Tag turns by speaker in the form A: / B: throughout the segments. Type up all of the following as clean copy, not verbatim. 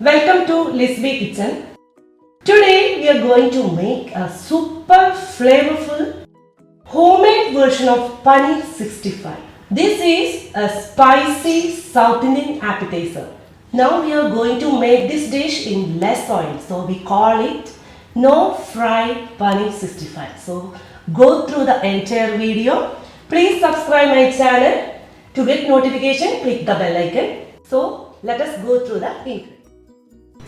A: Welcome to Lizbee kitchen. Today we are going to make a super flavorful homemade version of Paneer 65. This is a spicy South Indian appetizer. Now we are going to make this dish in less oil, so we call it no fry Paneer 65. So go through the entire video. Please subscribe my channel. To get notification, click the bell icon. So let us go through the ingredients.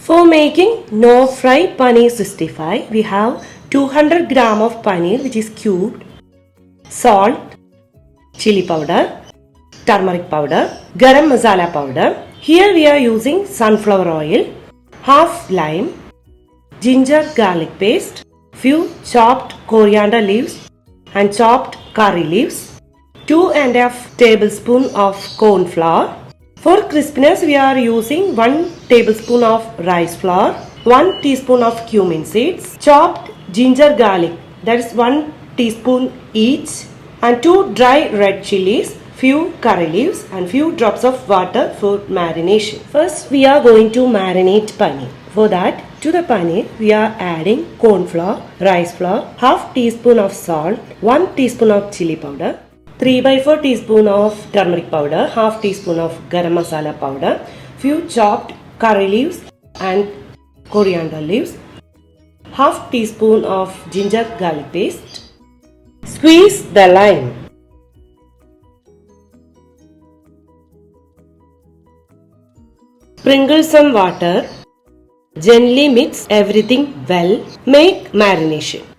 A: For making no fry paneer 65, we have 200 gram of paneer which is cubed, salt, chili powder, turmeric powder, garam masala powder. Here we are using sunflower oil, half lime, ginger garlic paste, few chopped coriander leaves and chopped curry leaves, 2.5 tablespoon of corn flour. For crispiness, we are using 1 tablespoon of rice flour, 1 teaspoon of cumin seeds, chopped ginger garlic, that is 1 teaspoon each, and 2 dry red chilies, few curry leaves, and few drops of water for marination. First, we are going to marinate paneer. For that, to the paneer, we are adding corn flour, rice flour, half teaspoon of salt, 1 teaspoon of chili powder, 3/4 teaspoon of turmeric powder, half teaspoon of garam masala powder, few chopped curry leaves and coriander leaves, half teaspoon of ginger garlic paste. Squeeze the lime. Sprinkle some water. Gently mix everything well. Make marination.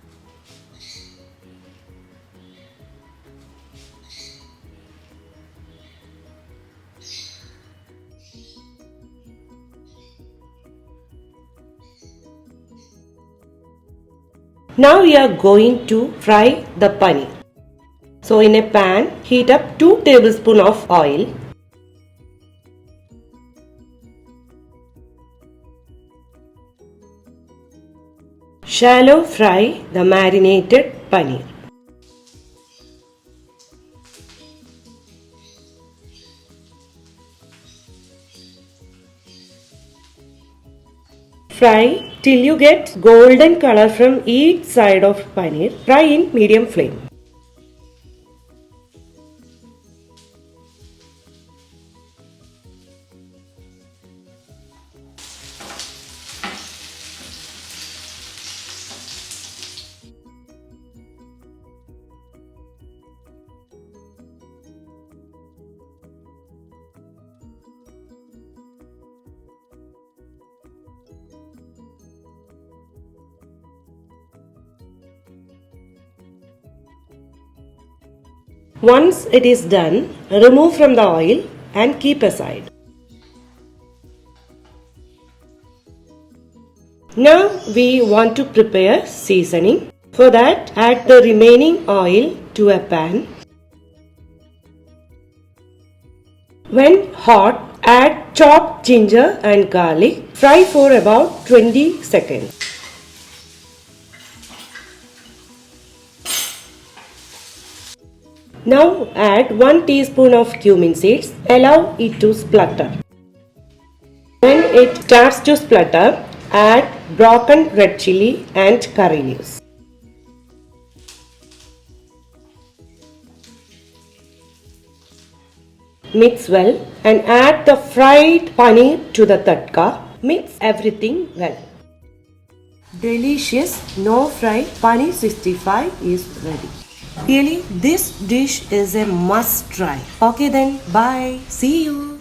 A: Now we are going to fry the paneer. So in a pan, heat up 2 tablespoons of oil. Shallow fry the marinated paneer. Fry till you get golden color from each side of paneer. Fry in medium flame. Once it is done, remove from the oil and keep aside. Now we want to prepare seasoning. For that, add the remaining oil to a pan. When hot, add chopped ginger and garlic. Fry for about 20 seconds. Now add 1 teaspoon of cumin seeds. Allow it to splutter. When it starts to splutter, add broken red chili and curry leaves. Mix well and add the fried paneer to the tadka. Mix everything well. Delicious no fry paneer 65 is ready. Really, this dish is a must try. Okay then, bye. See you.